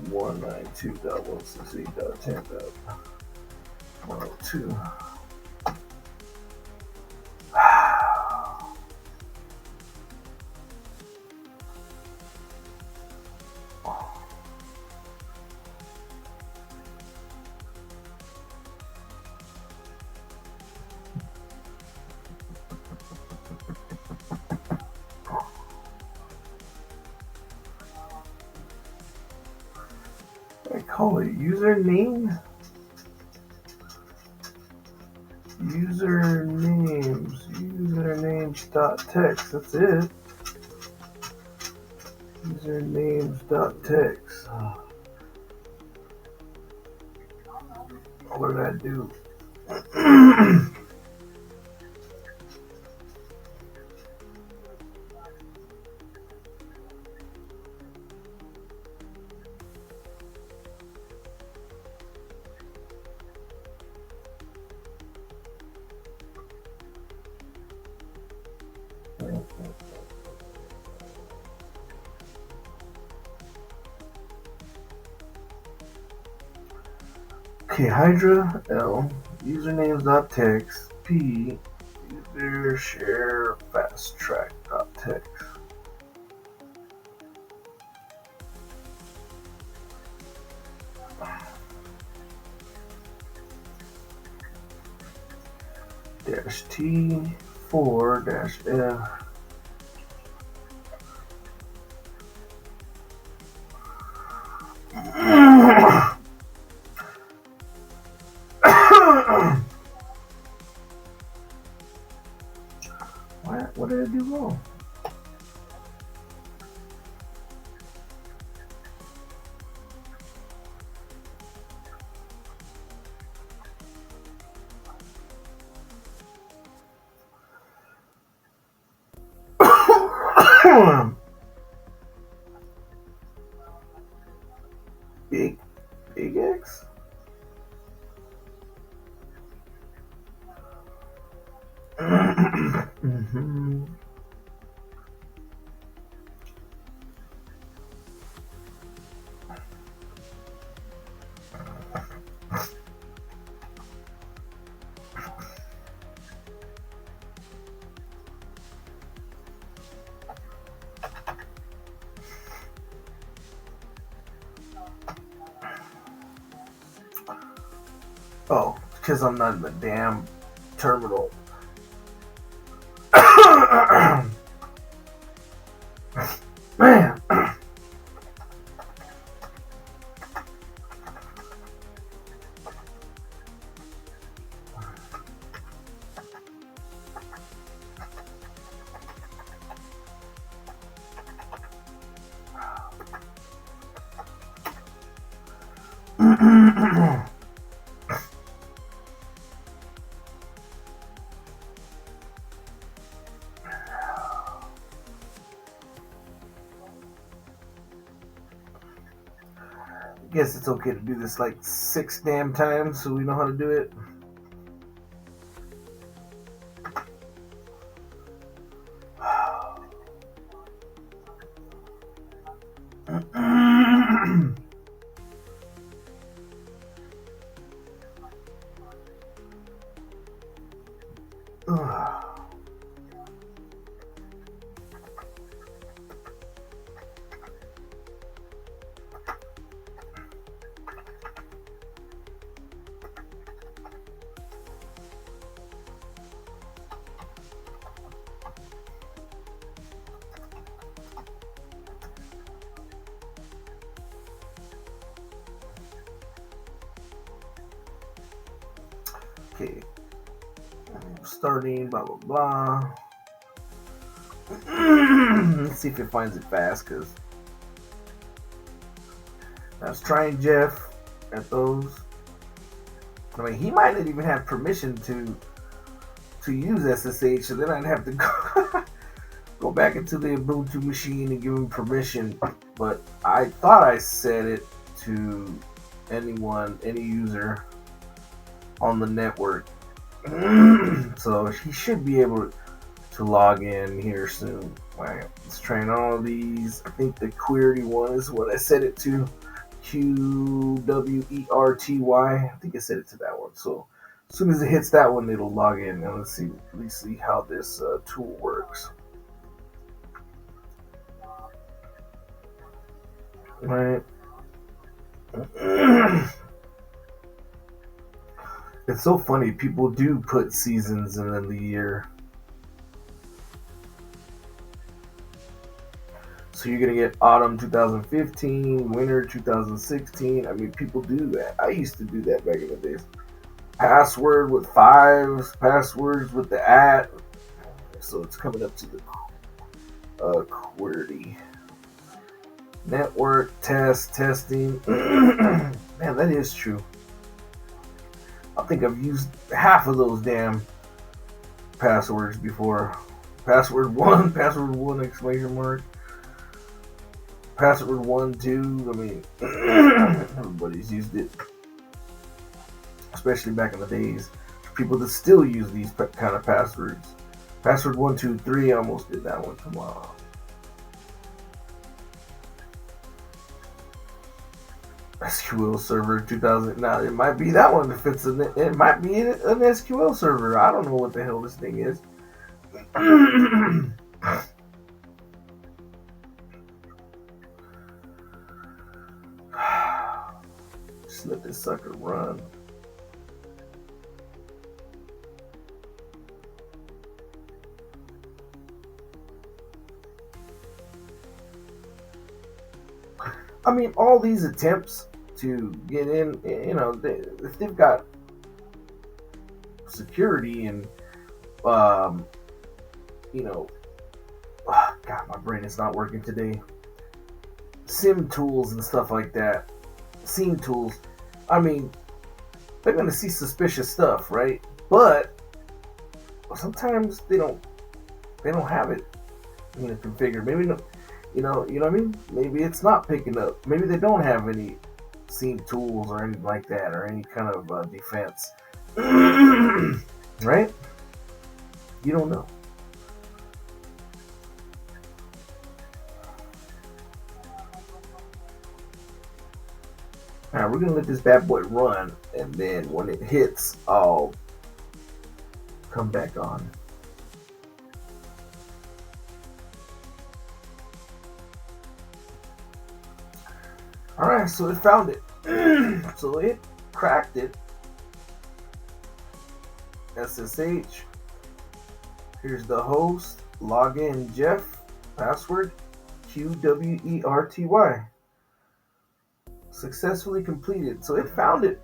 192.168.10.102. I call it username. Usernames.text. That's it. Usernames.text. What did I do? Okay, Hydra L, usernames.text, P, user share fast track.text. Dash T 4 dash F. What did I do wrong? Big X? Mm-hmm. Oh, because I'm not in the damn terminal. Man. Guess it's okay to do this like 6 damn times so we know how to do it. Okay, starting, blah blah blah. Let's see if it finds it fast, because I was trying Jeff at those. I mean, he might not even have permission to use SSH, so then I'd have to go back into the Ubuntu machine and give him permission. But I thought I set it to any user on the network. So he should be able to log in here soon. Right, let's train all of these. I think the QWERTY one is what I set it to. QWERTY. I think I set it to that one. So as soon as it hits that one, it'll log in. And let's see how this tool works. Right. It's so funny. People do put seasons in the year. So you're gonna get autumn 2015, winter 2016. I mean, people do that. I used to do that back in the days. Password with 5s, passwords with the @ So it's coming up to the QWERTY. Network testing. Man, that is true. I think I've used half of those damn passwords before. Password 1, password 1 exclamation mark. Password 1, 2. I mean, everybody's used it, especially back in the days. People that still use these kind of passwords. Password 1, 2, 3. I almost did that one tomorrow. SQL Server 2000. Now it might be that one if it's it might be an SQL server. I don't know what the hell this thing is. Just let this sucker run. I mean, all these attempts to get in, if they've got security and, God, my brain is not working today. SIM tools and stuff like that. SIEM tools. I mean, they're gonna see suspicious stuff, right? But sometimes they don't have it configured. Maybe no, you know what I mean? Maybe it's not picking up. Maybe they don't have any SIEM tools or anything like that, or any kind of defense. Right? You don't know. Alright, we're gonna let this bad boy run, and then when it hits, I'll come back on. Alright, so it found it. So it cracked it. SSH. Here's the host. Login Jeff. Password QWERTY. Successfully completed. So it found it.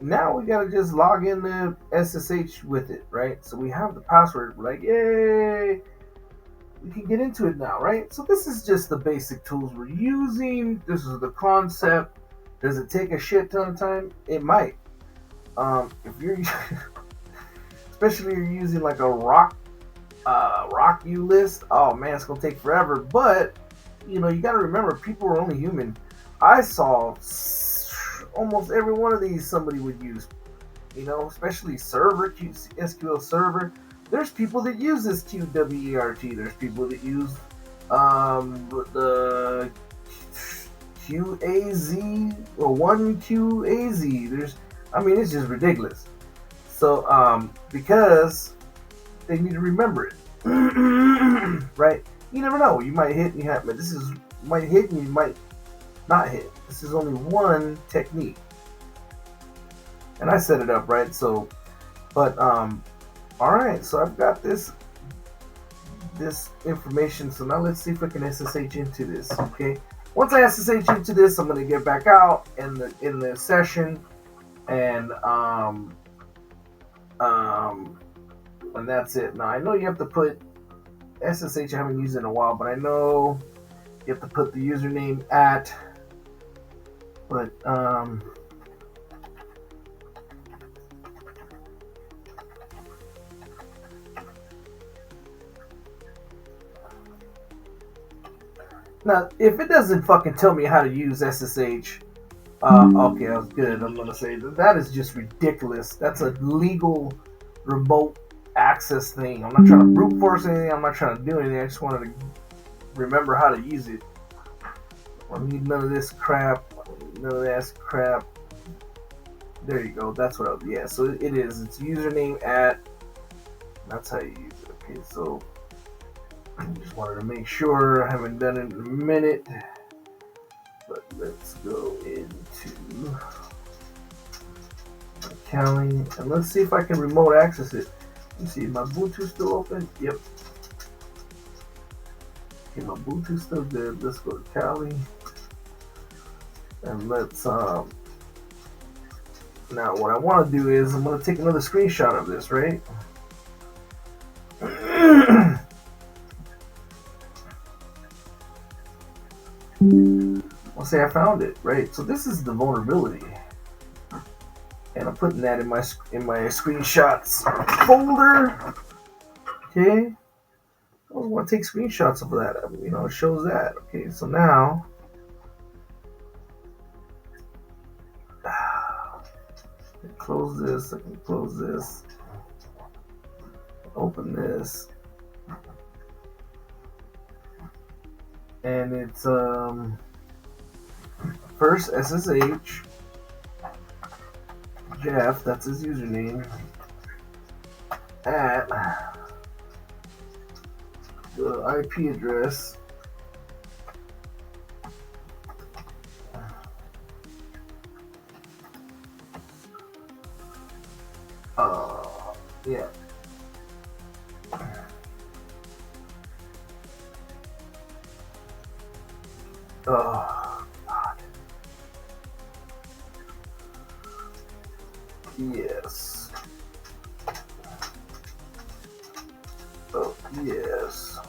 Now we gotta just log in the SSH with it, right? So we have the password. We're like, yay! We can get into it now, right? So this is just the basic tools we're using. This is the concept. Does it take a shit ton of time? It might. If you're, especially if you're using like a rock U list, oh man, it's gonna take forever. But you gotta remember, people are only human. I saw almost every one of these somebody would use. Especially server, SQL server. There's people that use this QWERT. There's people that use the QAZ or 1QAZ. It's just ridiculous. So because they need to remember it, right? You never know. You might hit and you have, but might hit and you might not hit. This is only one technique, and I set it up right. So, but all right. So I've got this information. So now let's see if I can SSH into this. Okay. Once I SSH into this, I'm gonna get back out in the session, and that's it. Now I know you have to put SSH. I haven't used it in a while, but I know you have to put the username at. But now if it doesn't fucking tell me how to use SSH, okay, I was good. I'm gonna say that is just ridiculous. That's a legal remote access thing. I'm not trying to brute force anything. I'm not trying to do anything. I just wanted to remember how to use it. I need none of this crap. None of that crap. There you go. That's what I was. Yeah. So it is. It's username at. That's how you use it. Okay. So I just wanted to make sure. I haven't done it in a minute. But let's go into Kali and let's see if I can remote access it. Let's see, my Ubuntu still open? Yep. Okay, my Ubuntu's still good. Let's go to Kali. And let's now what I want to do is I'm going to take another screenshot of this, right? I'll say I found it, right? So this is the vulnerability, and I'm putting that in my screenshots folder. Okay, I want to take screenshots of that. It shows that. Okay, so now I can close this. I can close this. Open this, and it's first SSH Jeff, that's his username, at the IP address yeah. Oh, God. Yes. Oh, yes.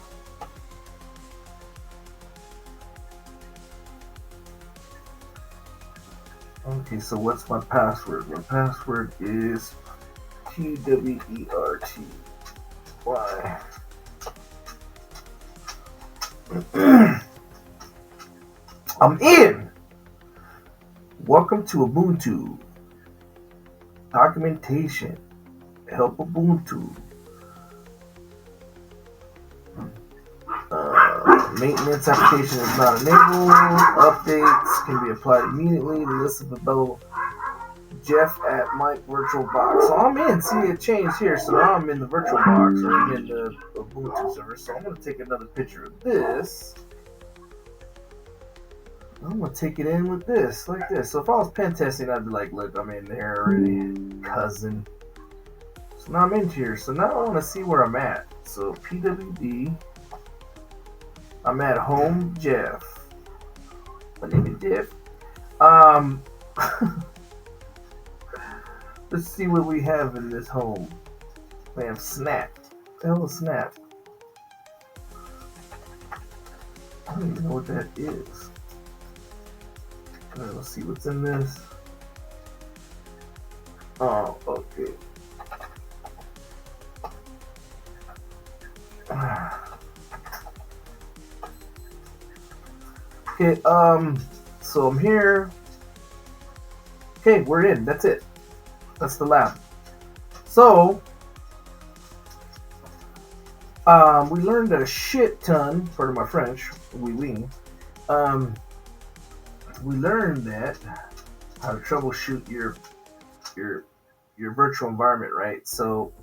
Okay, so what's my password? My password is QWERTY. I'm in. Welcome to Ubuntu. Documentation. Help Ubuntu. Maintenance application is not enabled. Updates can be applied immediately. The list of available. Jeff at Mike VirtualBox. So I'm in. See, it changed here. So now I'm in the VirtualBox, or I'm in the Ubuntu server. So I'm going to take another picture of this. I'm going to take it in with this, like this. So if I was pen testing, I'd be like, look, I'm in there already, cousin. So now I'm into here. So now I want to see where I'm at. So PWD. I'm at home Jeff. My name is Jeff. Um, let's see what we have in this home. We have Snap. What the hell is Snap? I don't even know what that is. Let's see what's in this. Oh, okay. Okay, so I'm here. Okay, we're in. That's it. That's the lab. So, we learned a shit ton, pardon my French, we learned that how to troubleshoot your virtual environment, right? So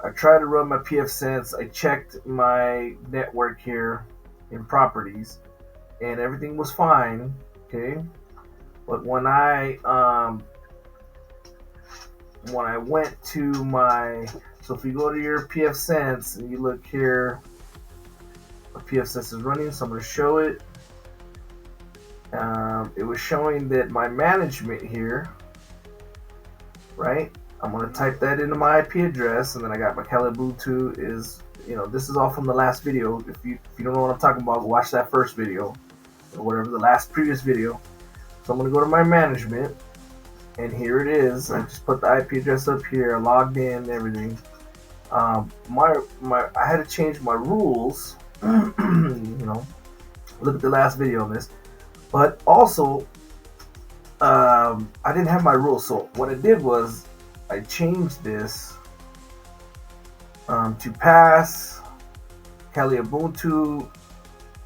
I tried to run my pfSense. I checked my network here in properties, and everything was fine. Okay, but when I went to my, so if you go to your pfSense and you look here, the pfSense is running. So I'm going to show it. It was showing that my management here, right? I'm going to type that into my IP address, and then I got my Kali Ubuntu is, this is all from the last video. If you don't know what I'm talking about, watch that first video, or whatever, the last previous video. So I'm going to go to my management, and here it is. I just put the IP address up here, I logged in, everything. I had to change my rules, look at the last video on this. But also, I didn't have my rules. So what I did was I changed this to pass, Kali Ubuntu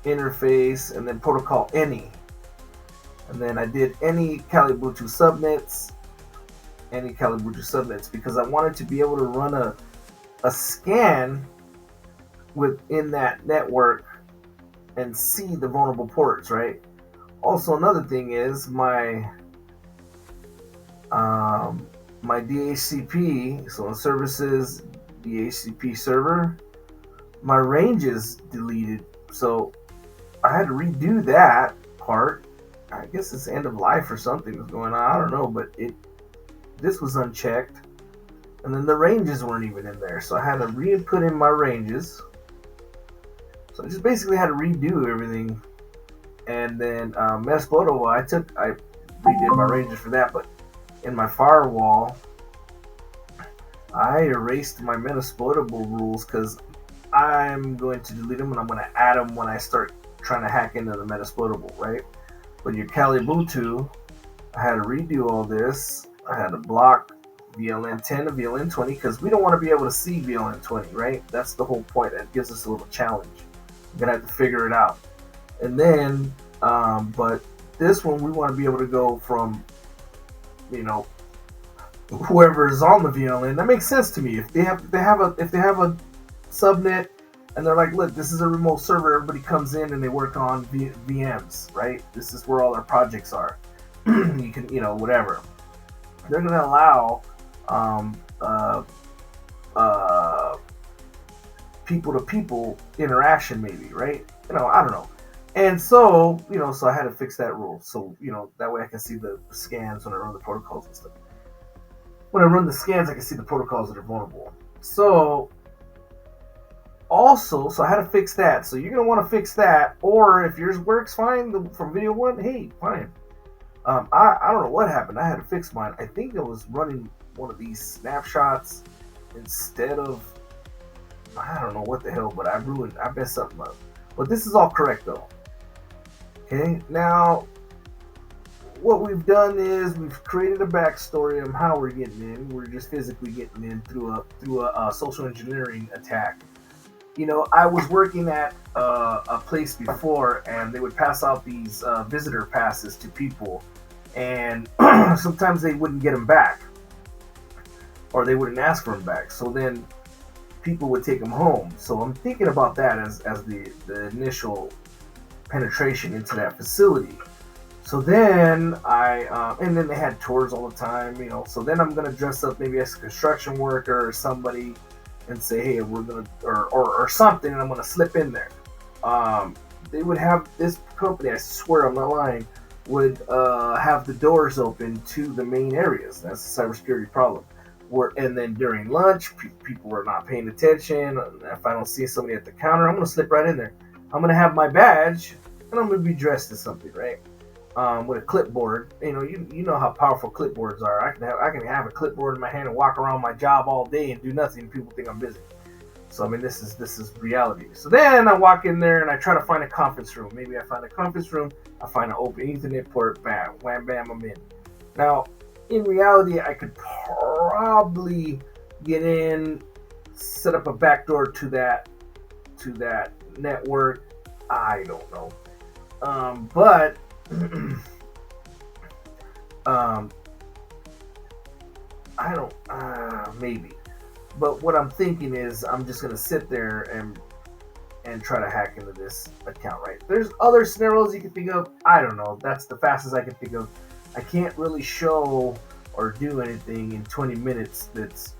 interface, and then protocol any. And then I did any Kali Ubuntu subnets, because I wanted to be able to run a scan within that network and see the vulnerable ports, right? Also, another thing is my DHCP, so in services, DHCP server, my range is deleted. So I had to redo that part. I guess it's end of life or something was going on. I don't know, but this was unchecked. And then the ranges weren't even in there. So I had to re-input in my ranges. So I just basically had to redo everything. And then Metasploitable, I redid my ranges for that, but in my firewall, I erased my Metasploitable rules because I'm going to delete them and I'm going to add them when I start trying to hack into the Metasploitable, right? But your Kali Ubuntu, I had to redo all this. I had to block VLN 10 and VLN 20 because we don't want to be able to see VLN 20, right? That's the whole point. That gives us a little challenge. We're going to have to figure it out. And then, but this one, we want to be able to go from, whoever is on the VLN. That makes sense to me. If they have a subnet, and they're like, look, this is a remote server. Everybody comes in and they work on VMs, right? This is where all their projects are. You can, whatever. They're going to allow people-to-people interaction, maybe, right? I don't know. And so, so I had to fix that rule. So, that way I can see the scans when I run the protocols and stuff. When I run the scans, I can see the protocols that are vulnerable. So, I had to fix that. So you're going to want to fix that. Or if yours works fine from video one, hey, fine. I don't know what happened. I had to fix mine. I think I was running one of these snapshots instead of, I don't know what the hell, but I messed something up. But this is all correct though. Okay, now what we've done is we've created a backstory of how we're getting in. We're just physically getting in through a social engineering attack. I was working at a place before, and they would pass out these visitor passes to people, and sometimes they wouldn't get them back, or they wouldn't ask for them back. So then people would take them home. So I'm thinking about that as the initial penetration into that facility. So then and then they had tours all the time, you know. So then I'm gonna dress up maybe as a construction worker or somebody, and say, hey, we're gonna or something, and I'm gonna slip in there. They would have this company. I swear I'm not lying. Would have the doors open to the main areas. That's a cybersecurity problem. And then during lunch, people were not paying attention. If I don't see somebody at the counter, I'm gonna slip right in there. I'm gonna have my badge, and I'm gonna be dressed as something, right? With a clipboard. You know, you know how powerful clipboards are. I can have a clipboard in my hand and walk around my job all day and do nothing. And people think I'm busy. So I mean, this is reality. So then I walk in there and I try to find a conference room. Maybe I find a conference room. I find an open Ethernet port. Bam, wham, bam, I'm in. Now, in reality, I could probably get in, set up a backdoor to that network. I don't know, but I don't. Maybe. But what I'm thinking is I'm just gonna sit there and try to hack into this account, right? There's other scenarios you can think of. I don't know. That's the fastest I can think of. I can't really show or do anything in 20 minutes that's,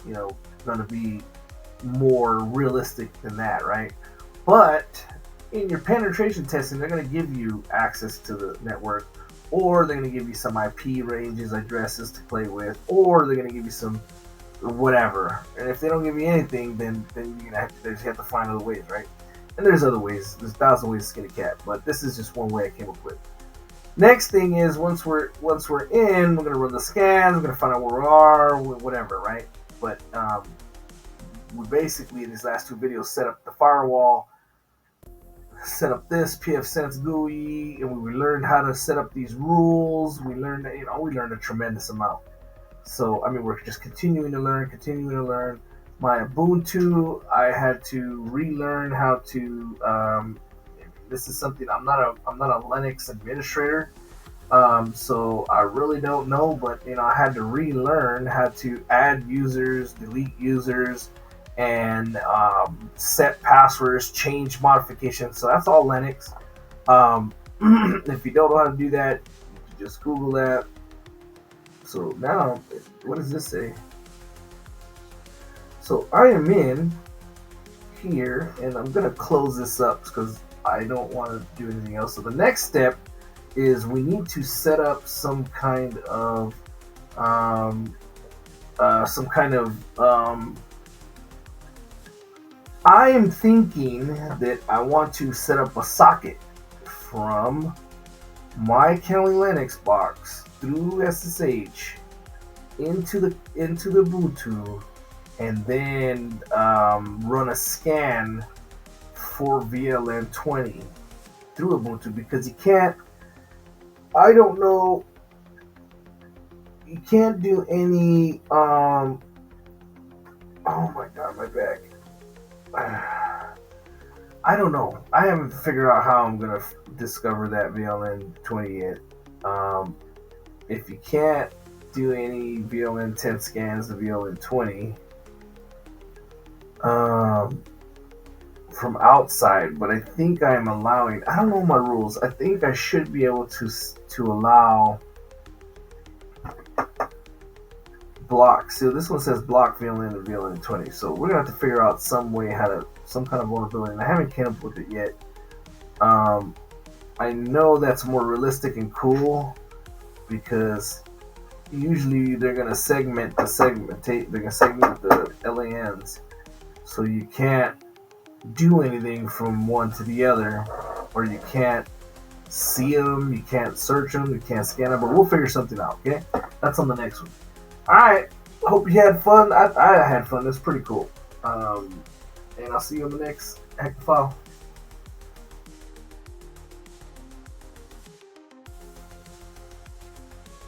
you know, gonna be more realistic than that, right? But in your penetration testing, they're gonna give you access to the network, or they're gonna give you some IP ranges, addresses to play with, or they're gonna give you some whatever. And if they don't give you anything, then you're gonna have to find other ways, right? And there's other ways. There's 1,000 ways to skin a cat, but this is just one way I came up with. Next thing is once we're in, we're gonna run the scans. We're gonna find out where we are, whatever, right? But we basically in these last two videos set up the firewall, set up this pfSense GUI, and we learned how to set up these rules. We learned a tremendous amount. So, I mean, we're just continuing to learn. My Ubuntu, I had to relearn how to. This is something I'm not a Linux administrator, so I really don't know. But I had to relearn how to add users, delete users, and set passwords, change modifications. So that's all Linux. If you don't know how to do that, you just Google that. So now, what does this say? So I am in here, and I'm gonna close this up because I don't want to do anything else. So the next step is we need to set up some kind of I am thinking that I want to set up a socket from my Kali Linux box through SSH into the Ubuntu, and then run a scan for VLN 20 through Ubuntu, because you can't do any oh my god, my back. I don't know. I haven't figured out how I'm gonna discover that VLN 20 yet. If you can't do any VLN 10 scans to VLN 20 from outside, but I think I'm allowing. I don't know my rules. I think I should be able to allow block. So this one says block VLN to VLN 20. So we're gonna have to figure out some kind of vulnerability, and I haven't came up with it yet. I know that's more realistic and cool, because usually they're gonna segment the LANs, so you can't do anything from one to the other, or you can't see them, you can't search them, you can't scan them, but we'll figure something out. Okay, that's on the next one. All right, hope you had fun. I had fun. That's pretty cool. And I'll see you on the next Hack the File.